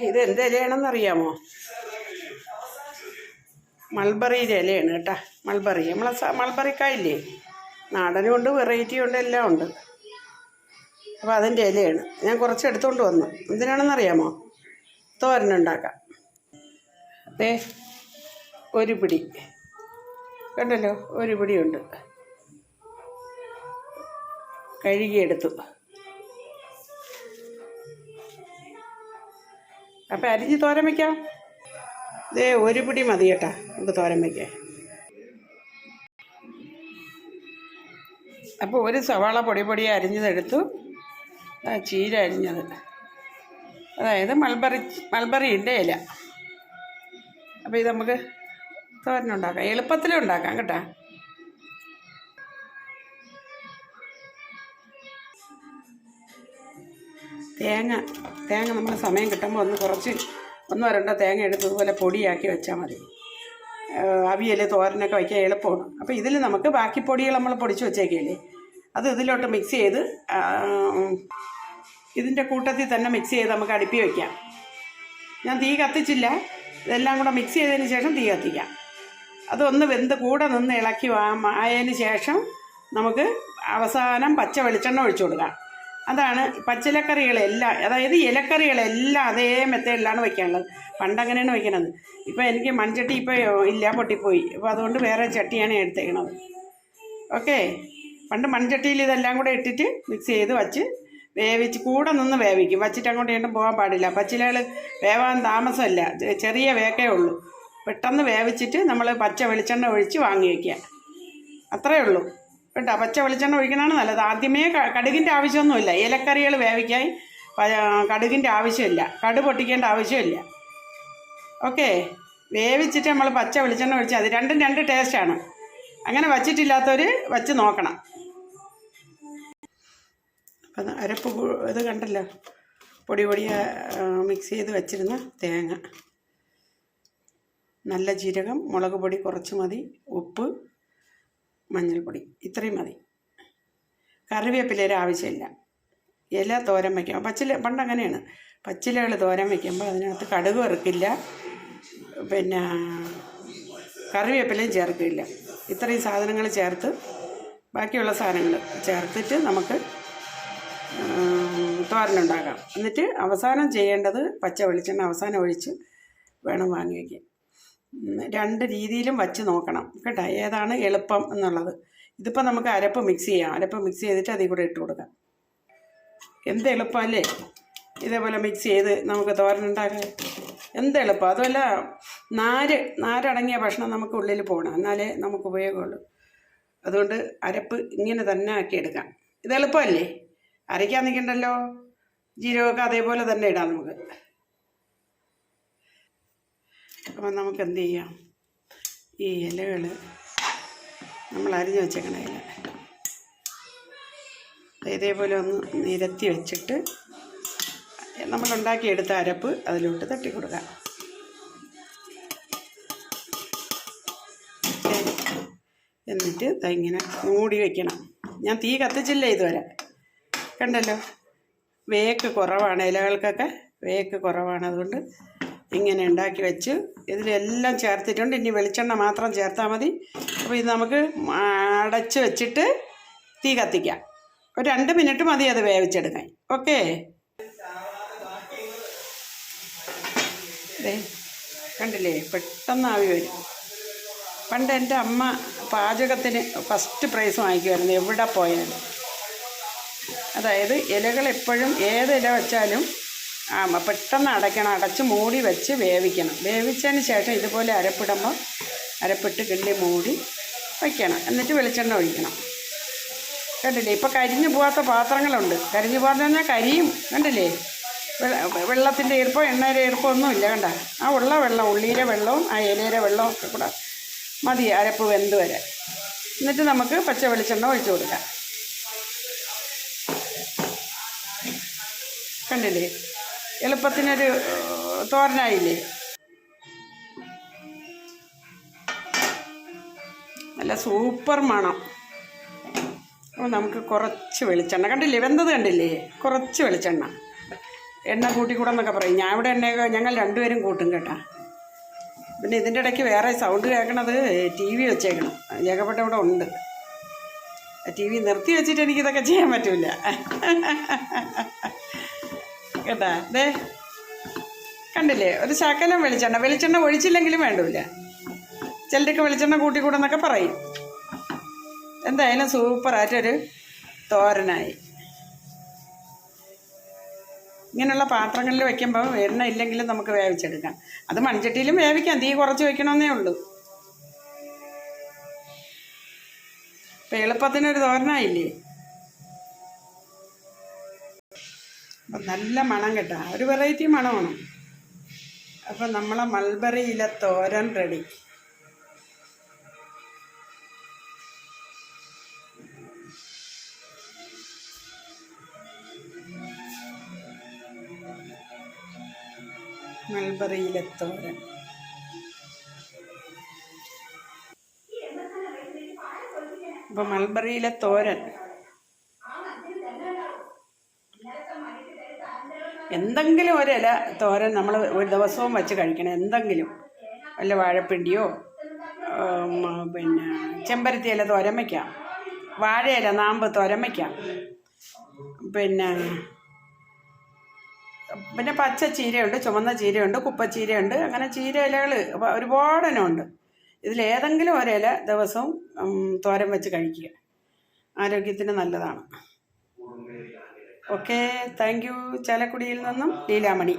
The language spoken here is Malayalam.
ഇത് എന്ത് ഇലയാണെന്നറിയാമോ? മൾബറിയുടെ ഇലയാണ് കേട്ടോ. മൾബറി, നമ്മളെ മൾബറിക്കായില്ലേ, നാടനും ഉണ്ട്, വെറൈറ്റി ഉണ്ട്, എല്ലാം ഉണ്ട്. അപ്പോൾ അതിൻ്റെ ഇലയാണ് ഞാൻ കുറച്ച് എടുത്തുകൊണ്ട് വന്നു. എന്തിനാണെന്നറിയാമോ? തോരനുണ്ടാക്കാം. ഒരു പിടി കണ്ടല്ലോ, ഒരു പിടിയുണ്ട്. കഴുകിയെടുത്തു. അപ്പം അരിഞ്ഞ് തോരൻ വയ്ക്കാം. ഒരു പിടി മതി കേട്ടാ നമുക്ക് തോരൻ വയ്ക്കാൻ. അപ്പോൾ ഒരു സവാള പൊടി അരിഞ്ഞതെടുത്തു. ചീര അരിഞ്ഞത്, അതായത് മൾബറിൻ്റെ ഇല. അപ്പോൾ ഇത് നമുക്ക് തോരനുണ്ടാക്കാം, എളുപ്പത്തിലും ഉണ്ടാക്കാം കേട്ടോ. തേങ്ങ നമ്മൾ സമയം കിട്ടുമ്പോൾ ഒന്നോ രണ്ടോ തേങ്ങ എടുത്ത് ഇതുപോലെ പൊടിയാക്കി വെച്ചാൽ മതി. അവിയൽ തോരനൊക്കെ വയ്ക്കാൻ എളുപ്പമാണ്. അപ്പോൾ ഇതിൽ നമുക്ക് ബാക്കി പൊടികൾ നമ്മൾ പൊടിച്ച് വെച്ചേക്കില്ലേ, അത് ഇതിലോട്ട് മിക്സ് ചെയ്ത് ഇതിൻ്റെ കൂട്ടത്തിൽ തന്നെ മിക്സ് ചെയ്ത് നമുക്ക് അടുപ്പി വയ്ക്കാം. ഞാൻ തീ കത്തിച്ചില്ല, ഇതെല്ലാം കൂടെ മിക്സ് ചെയ്തതിന് ശേഷം തീ കത്തിക്കാം. അതൊന്ന് വെന്ത് കൂടെ നിന്ന് ഇളക്കി ആയതിന് ശേഷം നമുക്ക് അവസാനം പച്ച വെളിച്ചെണ്ണ ഒഴിച്ചു കൊടുക്കാം. അതാണ് പച്ചിലക്കറികളെല്ലാം, അതായത് ഇലക്കറികളെല്ലാം അതേ മെത്തേഡിലാണ് വയ്ക്കാനുള്ളത്. പണ്ടങ്ങനെയാണ് വയ്ക്കണത്. ഇപ്പോൾ എനിക്ക് മൺചട്ടി ഇപ്പോൾ ഇല്ല, പൊട്ടിപ്പോയി. അപ്പോൾ അതുകൊണ്ട് വേറെ ചട്ടിയാണ് എടുത്തേക്കണത്. ഓക്കെ, പണ്ട് മൺചട്ടിയിൽ ഇതെല്ലാം കൂടെ ഇട്ടിട്ട് മിക്സ് ചെയ്ത് വച്ച് വേവിച്ച് കൂടെ നിന്ന് വേവിക്കും. വച്ചിട്ട് അങ്ങോട്ട് ഇങ്ങോട്ടും പോകാൻ പാടില്ല. പച്ചിലകൾ വേവാൻ താമസമില്ല, ചെറിയ വേക്കേ ഉള്ളൂ. പെട്ടെന്ന് വേവിച്ചിട്ട് നമ്മൾ പച്ച വെളിച്ചെണ്ണ ഒഴിച്ച് വാങ്ങി വയ്ക്കുക. അത്രയേ ഉള്ളൂ കേട്ടോ. പച്ച വെളിച്ചെണ്ണ ഒഴിക്കണതാണ് നല്ലത്. ആദ്യമേ കടുകിൻ്റെ ആവശ്യമൊന്നുമില്ല. ഇലക്കറികൾ വേവിക്കാൻ കടുകിൻ്റെ ആവശ്യമില്ല, കടുക് പൊട്ടിക്കേണ്ട ആവശ്യമില്ല. ഓക്കെ, വേവിച്ചിട്ട് നമ്മൾ പച്ച വെളിച്ചെണ്ണ ഒഴിച്ച്, അത് രണ്ടും രണ്ട് ടേസ്റ്റാണ്. അങ്ങനെ വച്ചിട്ടില്ലാത്തവർ വച്ച് നോക്കണം. അപ്പം അരപ്പ് ഇത് കണ്ടല്ലോ, പൊടി മിക്സ് ചെയ്ത് വെച്ചിരുന്ന തേങ്ങ, നല്ല ജീരകം, മുളക് പൊടി കുറച്ച് മതി, ഉപ്പ്, മഞ്ഞൾപ്പൊടി, ഇത്രയും മതി. കറിവേപ്പിലയുടെ ആവശ്യമില്ല. ഇല തോരൻ വയ്ക്കാം. പണ്ട് അങ്ങനെയാണ്, പച്ചിലകൾ തോരൻ വയ്ക്കുമ്പോൾ അതിനകത്ത് കടുക് വറുക്കില്ല, പിന്നെ കറിവേപ്പിലയും ചേർക്കില്ല. ഇത്രയും സാധനങ്ങൾ ചേർത്ത്, ബാക്കിയുള്ള സാധനങ്ങൾ ചേർത്തിട്ട് നമുക്ക് തോരനുണ്ടാക്കാം. എന്നിട്ട് അവസാനം ചെയ്യേണ്ടത് പച്ച വെളിച്ചെണ്ണ അവസാനം ഒഴിച്ച് വേണം വാങ്ങി വയ്ക്കാൻ. രണ്ട് രീതിയിലും വച്ച് നോക്കണം കേട്ടോ, ഏതാണ് എളുപ്പം എന്നുള്ളത്. ഇതിപ്പോൾ നമുക്ക് അരപ്പ് മിക്സ് ചെയ്യാം. അരപ്പ് മിക്സ് ചെയ്തിട്ട് അതിൽ കൂടെ ഇട്ട് കൊടുക്കാം. എന്ത് എളുപ്പമല്ലേ ഇതേപോലെ മിക്സ് ചെയ്ത് നമുക്ക് തോരനുണ്ടാക്കാൻ. എന്ത് എളുപ്പം. അതുമല്ല, നാരടങ്ങിയ ഭക്ഷണം നമുക്ക് ഉള്ളിൽ പോകണം, എന്നാലേ നമുക്ക് ഉപയോഗമുള്ളൂ. അതുകൊണ്ട് അരപ്പ് ഇങ്ങനെ തന്നെ ആക്കിയെടുക്കാം. ഇത് എളുപ്പമല്ലേ, അരയ്ക്കാൻ നിൽക്കണ്ടല്ലോ. ജീരകമൊക്കെ അതേപോലെ തന്നെ ഇടാം നമുക്ക്. അപ്പം നമുക്ക് എന്ത് ചെയ്യാം, ഈ ഇലകൾ നമ്മൾ അരിഞ്ഞ് വെച്ചേക്കണ ഇല ഇതേപോലെ ഒന്ന് നിരത്തി വെച്ചിട്ട് നമ്മളുണ്ടാക്കിയെടുത്ത അരപ്പ് അതിലോട്ട് തട്ടിക്കൊടുക്കാം. എന്നിട്ട് ഇങ്ങനെ മൂടി വയ്ക്കണം. ഞാൻ തീ കത്തിച്ചില്ല ഇതുവരെ, കണ്ടല്ലോ. വേക്ക് കുറവാണ്, ഇലകൾക്കൊക്കെ വേക്ക് കുറവാണ്. അതുകൊണ്ട് ഇങ്ങനെ ഉണ്ടാക്കി വെച്ച് ഇതിലെല്ലാം ചേർത്തിട്ടുണ്ട്. ഇനി വെളിച്ചെണ്ണ മാത്രം ചേർത്താൽ മതി. അപ്പോൾ ഇത് നമുക്ക് അടച്ച് വെച്ചിട്ട് തീ കത്തിക്കാം. ഒരു 2 മിനിറ്റ് മതി അത് വേവിച്ചെടുക്കാൻ. ഓക്കെ, കണ്ടില്ലേ, പെട്ടെന്ന് ആവി വരും. പണ്ട് എൻ്റെ അമ്മ പാചകത്തിന് ഫസ്റ്റ് പ്രൈസ് വാങ്ങിക്കുമായിരുന്നു എവിടെ പോയാലും. അതായത് ഇലകൾ എപ്പോഴും ഏത് ഇല വെച്ചാലും പെട്ടെന്ന് അടച്ച് മൂടി വെച്ച് വേവിക്കണം. വേവിച്ചതിന് ശേഷം ഇതുപോലെ അരപ്പിടുമ്പോൾ അരപ്പിട്ട് കിള്ളി മൂടി വയ്ക്കണം. എന്നിട്ട് വെളിച്ചെണ്ണ ഒഴിക്കണം. കണ്ടില്ലേ, ഇപ്പോൾ കരിഞ്ഞു പോകാത്ത പാത്രങ്ങളുണ്ട്. കരിഞ്ഞു പോകാന്ന് പറഞ്ഞാൽ കരിയും, കണ്ടില്ലേ. വെള്ളത്തിൻ്റെ ഈർപ്പം എണ്ണയുടെ ഈർപ്പം ഒന്നുമില്ല, കണ്ട. ആ ഉള്ള വെള്ളം, ഉള്ളിയിലെ വെള്ളവും ആ ഇലയുടെ വെള്ളവും ഒക്കെ കൂടെ മതി അരപ്പ് വെന്ത് വരെ. എന്നിട്ട് നമുക്ക് പച്ച വെളിച്ചെണ്ണ ഒഴിച്ചു കൊടുക്കാം. കണ്ടില്ലേ, എളുപ്പത്തിനൊരു തോരനായില്ലേ. നല്ല സൂപ്പർ മണം. അപ്പോൾ നമുക്ക് കുറച്ച് വെളിച്ചെണ്ണ, കണ്ടില്ലേ, വെന്തത് കണ്ടില്ലേ, കുറച്ച് വെളിച്ചെണ്ണ എണ്ണ കൂട്ടിക്കൂടെന്നൊക്കെ പറയും. ഞാൻ ഇവിടെ എണ്ണയൊക്കെ ഞങ്ങൾ രണ്ടുപേരും കൂട്ടും കേട്ടാ. പിന്നെ ഇതിൻ്റെ ഇടയ്ക്ക് വേറെ സൗണ്ട് കേൾക്കണത് TV വെച്ചേക്കണം. ജേക്കപ്പെട്ട ഇവിടെ ഉണ്ട്. TV നിർത്തി വെച്ചിട്ട് എനിക്കിതൊക്കെ ചെയ്യാൻ പറ്റില്ല കേട്ടാ. ദേ കണ്ടില്ലേ, ഒരു ശകലം വെളിച്ചെണ്ണ ഒഴിച്ചില്ലെങ്കിലും വേണ്ടില്ല. ചിലരൊക്കെ വെളിച്ചെണ്ണ കൂട്ടിക്കൂടെന്നൊക്കെ പറയും. എന്തായാലും സൂപ്പറായിട്ടൊരു തോരനായി. ഇങ്ങനെയുള്ള പാത്രങ്ങളിൽ വയ്ക്കുമ്പോൾ എണ്ണ ഇല്ലെങ്കിലും നമുക്ക് വേവിച്ചെടുക്കാം. അത് മൺചട്ടിയിലും വേവിക്കാം, തീ കുറച്ച് വയ്ക്കണമെന്നേ ഉള്ളൂ. ഇപ്പം എളുപ്പത്തിനൊരു തോരനായില്ലേ. അപ്പം നല്ല മണം കേട്ടാ, ഒരു വെറൈറ്റി മണമാണ്. അപ്പം നമ്മളെ മൾബറി ഇല തോരൻ റെഡി. മൾബറി ഇല തോരൻ. അപ്പം മൾബറി ഇല തോരൻ എന്തെങ്കിലും ഒരില തോരൻ നമ്മൾ ഒരു ദിവസവും വെച്ച് കഴിക്കണം. എന്തെങ്കിലും വല്ല വാഴപ്പിണ്ടിയോ പിന്നെ ചെമ്പരത്തി ഇല തോരൻ വയ്ക്കാം, വാഴയില നാമ്പ് തോരൻ വയ്ക്കാം, പിന്നെ പച്ച ചീരയുണ്ട്, ചുവന്ന ചീരയുണ്ട്, കുപ്പച്ചീരയുണ്ട്. അങ്ങനെ ചീര ഇലകൾ ഒരുപാടെണ്ണമുണ്ട്. ഇതിലേതെങ്കിലും ഒരില ദിവസവും തോരൻ വെച്ച് കഴിക്കുക, ആരോഗ്യത്തിന് നല്ലതാണ്. Okay, thank you. ചാലക്കുടിയിൽ നിന്നും ലീലാമണി.